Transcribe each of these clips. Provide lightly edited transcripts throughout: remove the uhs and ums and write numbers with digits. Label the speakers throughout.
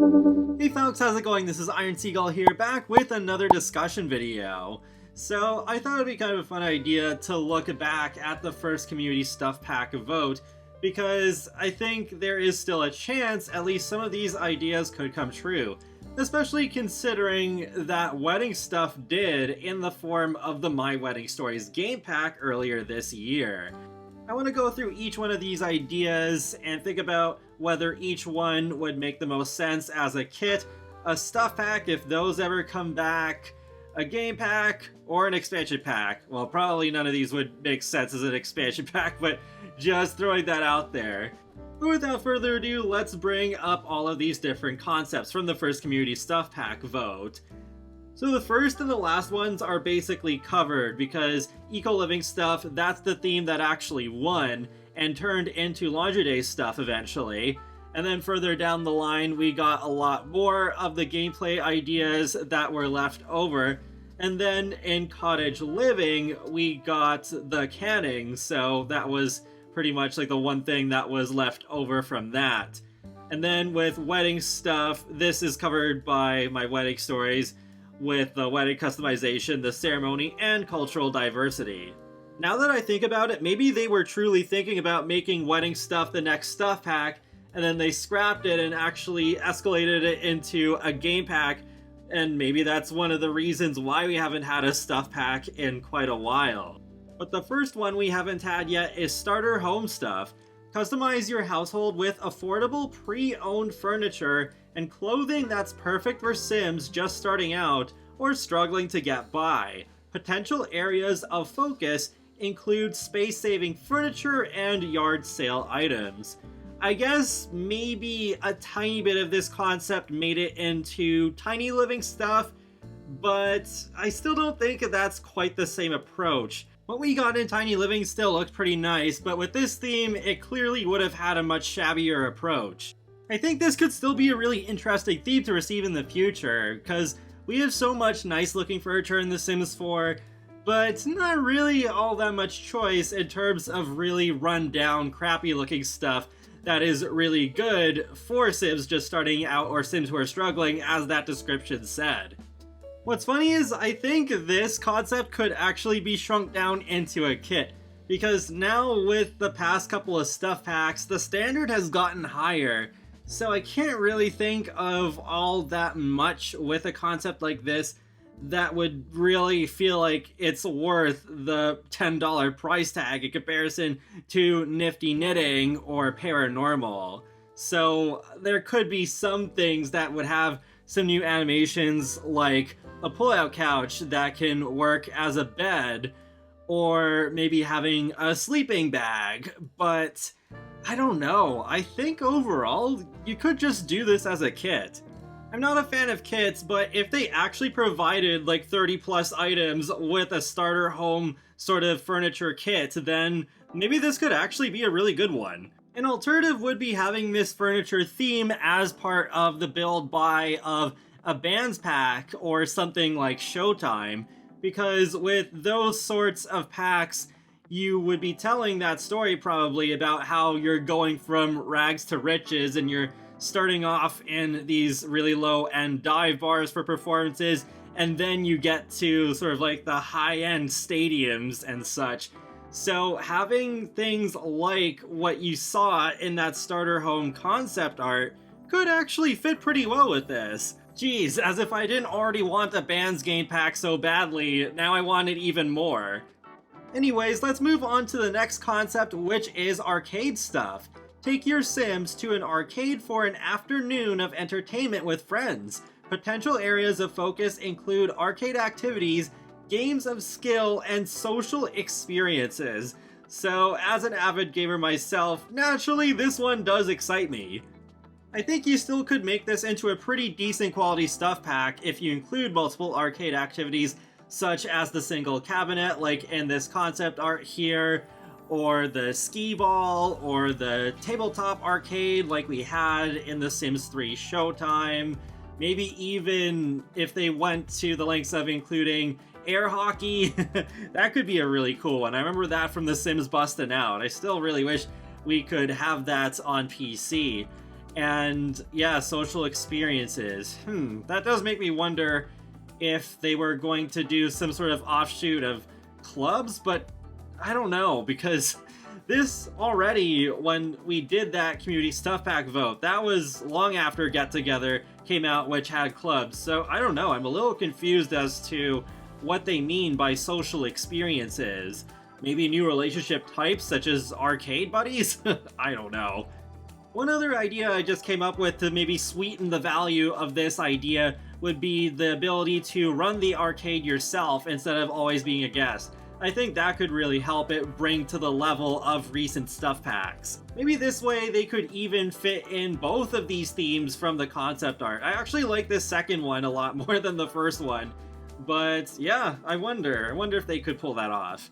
Speaker 1: Hey folks, how's it going? This is Iron Seagull here, back with another discussion video. So I thought it'd be kind of a fun idea to look back at the first community stuff pack vote, because I think there is still a chance at least some of these ideas could come true, especially considering that Wedding Stuff did in the form of the My Wedding Stories game pack earlier this year. I want to go through each one of these ideas and think about whether each one would make the most sense as a kit, a stuff pack if those ever come back, a game pack, or an expansion pack. Well, probably none of these would make sense as an expansion pack, but just throwing that out there. But without further ado, let's bring up all of these different concepts from the first community stuff pack vote. So the first and the last ones are basically covered because eco-living stuff, that's the theme that actually won and turned into Laundry Day stuff eventually. And then further down the line, we got a lot more of the gameplay ideas that were left over. And then in Cottage Living, we got the canning, so that was pretty much like the one thing that was left over from that. And then with wedding stuff, this is covered by My Wedding Stories, with the wedding customization, the ceremony, and cultural diversity. Now that I think about it, maybe they were truly thinking about making wedding stuff the next stuff pack, and then they scrapped it and actually escalated it into a game pack, and maybe that's one of the reasons why we haven't had a stuff pack in quite a while. But the first one we haven't had yet is Starter Home Stuff. Customize your household with affordable pre-owned furniture and clothing that's perfect for Sims just starting out or struggling to get by. Potential areas of focus include space-saving furniture and yard sale items. I guess maybe a tiny bit of this concept made it into tiny living stuff, but I still don't think that's quite the same approach. What we got in Tiny Living still looked pretty nice, but with this theme, it clearly would have had a much shabbier approach. I think this could still be a really interesting theme to receive in the future, because we have so much nice looking furniture in The Sims 4, but not really all that much choice in terms of really run down, crappy looking stuff that is really good for Sims just starting out or Sims who are struggling, as that description said. What's funny is I think this concept could actually be shrunk down into a kit, because now with the past couple of stuff packs, the standard has gotten higher, so I can't really think of all that much with a concept like this that would really feel like it's worth the $10 price tag in comparison to Nifty Knitting or Paranormal. So there could be some things that would have some new animations, like a pull-out couch that can work as a bed, or maybe having a sleeping bag, but I don't know. I think overall, you could just do this as a kit. I'm not a fan of kits, but if they actually provided like 30 plus items with a starter home sort of furniture kit, then maybe this could actually be a really good one. An alternative would be having this furniture theme as part of the build buy of a bands pack or something like Showtime, because with those sorts of packs, you would be telling that story probably about how you're going from rags to riches and you're starting off in these really low-end dive bars for performances, and then you get to sort of like the high-end stadiums and such. So having things like what you saw in that starter home concept art could actually fit pretty well with this. Geez, as if I didn't already want the band's game pack so badly, now I want it even more. Anyways, let's move on to the next concept, which is arcade stuff. Take your Sims to an arcade for an afternoon of entertainment with friends. Potential areas of focus include arcade activities, games of skill, and social experiences. So, as an avid gamer myself, naturally this one does excite me. I think you still could make this into a pretty decent quality stuff pack if you include multiple arcade activities, such as the single cabinet like in this concept art here, or the skee ball, or the tabletop arcade like we had in The Sims 3 Showtime. Maybe even if they went to the lengths of including air hockey, that could be a really cool one. I remember that from The Sims Bustin' Out. I still really wish we could have that on PC. And yeah, social experiences. That does make me wonder if they were going to do some sort of offshoot of clubs, but I don't know, because this already, when we did that community stuff pack vote, that was long after Get Together came out, which had clubs. So I don't know, I'm a little confused as to what they mean by social experiences. Maybe new relationship types such as arcade buddies? I don't know. One other idea I just came up with to maybe sweeten the value of this idea would be the ability to run the arcade yourself instead of always being a guest. I think that could really help it bring to the level of recent stuff packs. Maybe this way they could even fit in both of these themes from the concept art. I actually like this second one a lot more than the first one, but yeah, I wonder if they could pull that off.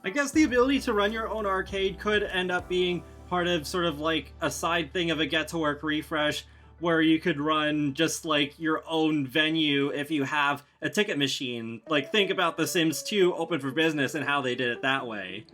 Speaker 1: I guess the ability to run your own arcade could end up being part of sort of like a side thing of a Get to Work refresh, where you could run just like your own venue if you have a ticket machine. Like, think about The Sims 2 Open for Business and how they did it that way.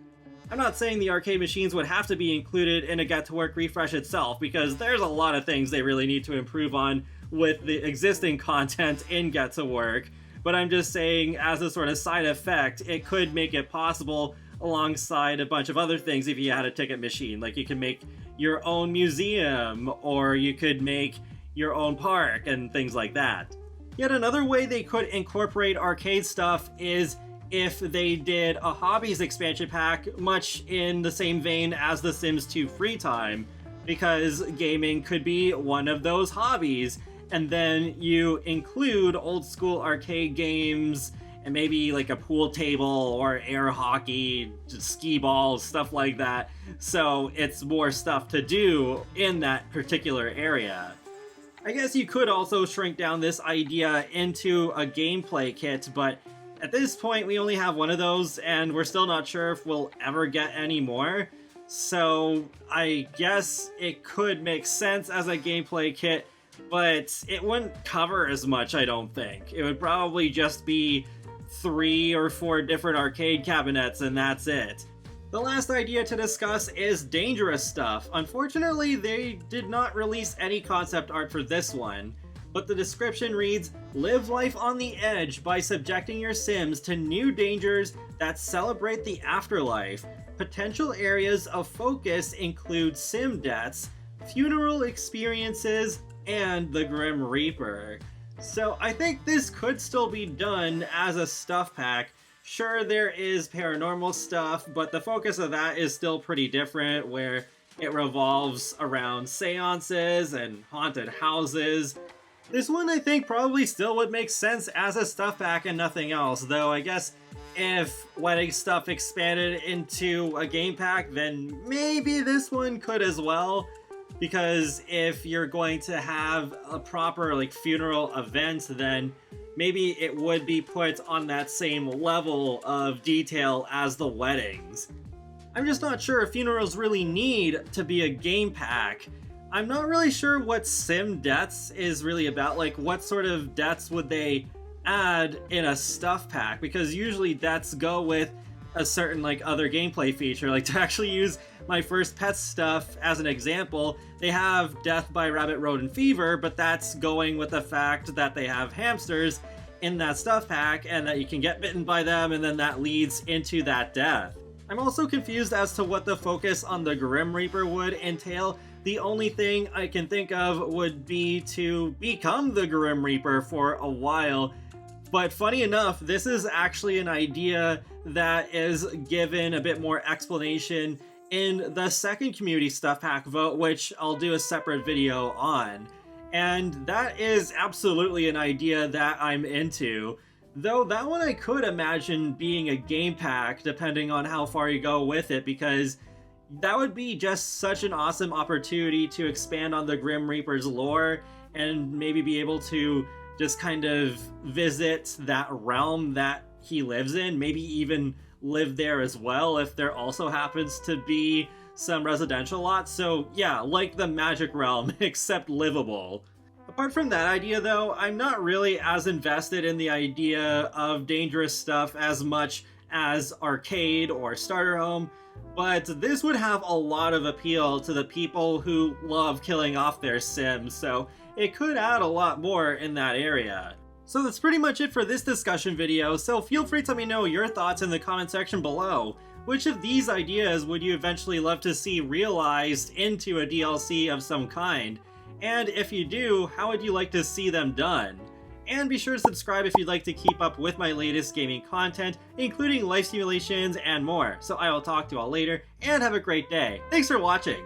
Speaker 1: I'm not saying the arcade machines would have to be included in a Get to Work refresh itself, because there's a lot of things they really need to improve on with the existing content in Get to Work. But I'm just saying, as a sort of side effect, it could make it possible alongside a bunch of other things if you had a ticket machine. Like, you can make your own museum, or you could make your own park and things like that. Yet another way they could incorporate arcade stuff is if they did a hobbies expansion pack, much in the same vein as The Sims 2 Free Time, because gaming could be one of those hobbies, and then you include old school arcade games and maybe like a pool table or air hockey, skee balls, stuff like that. So it's more stuff to do in that particular area. I guess you could also shrink down this idea into a gameplay kit, but at this point we only have one of those and we're still not sure if we'll ever get any more. So I guess it could make sense as a gameplay kit, but it wouldn't cover as much, I don't think. It would probably just be 3 or 4 different arcade cabinets and that's it. The last idea to discuss is dangerous stuff. Unfortunately, they did not release any concept art for this one, but the description reads, "Live life on the edge by subjecting your Sims to new dangers that celebrate the afterlife. Potential areas of focus include Sim deaths, funeral experiences, and the Grim Reaper." So I think this could still be done as a stuff pack. Sure, there is paranormal stuff, but the focus of that is still pretty different, where it revolves around seances and haunted houses. This one I think probably still would make sense as a stuff pack and nothing else, though I guess if wedding stuff expanded into a game pack, then maybe this one could as well. Because if you're going to have a proper like funeral event, then maybe it would be put on that same level of detail as the weddings. I'm just not sure if funerals really need to be a game pack. I'm not really sure what Sim deaths is really about. Like, what sort of deaths would they add in a stuff pack? Because usually deaths go with a certain like other gameplay feature. Like, to actually use My First Pet stuff as an example, they have death by rabbit rodent fever, but that's going with the fact that they have hamsters in that stuff pack and that you can get bitten by them, and then that leads into that death. I'm also confused as to what the focus on the Grim Reaper would entail. The only thing I can think of would be to become the Grim Reaper for a while. But funny enough, this is actually an idea that is given a bit more explanation in the second community stuff pack vote, which I'll do a separate video on. And that is absolutely an idea that I'm into. Though that one I could imagine being a game pack, depending on how far you go with it, because that would be just such an awesome opportunity to expand on the Grim Reaper's lore and maybe be able to just kind of visit that realm that he lives in, maybe even live there as well if there also happens to be some residential lots. So yeah, like the Magic Realm, except livable. Apart from that idea though, I'm not really as invested in the idea of dangerous stuff as much as arcade or starter home, but this would have a lot of appeal to the people who love killing off their Sims, so it could add a lot more in that area. So that's pretty much it for this discussion video, so feel free to let me know your thoughts in the comment section below. Which of these ideas would you eventually love to see realized into a DLC of some kind? And if you do, how would you like to see them done? And be sure to subscribe if you'd like to keep up with my latest gaming content, including life simulations and more. So I will talk to you all later, and have a great day. Thanks for watching!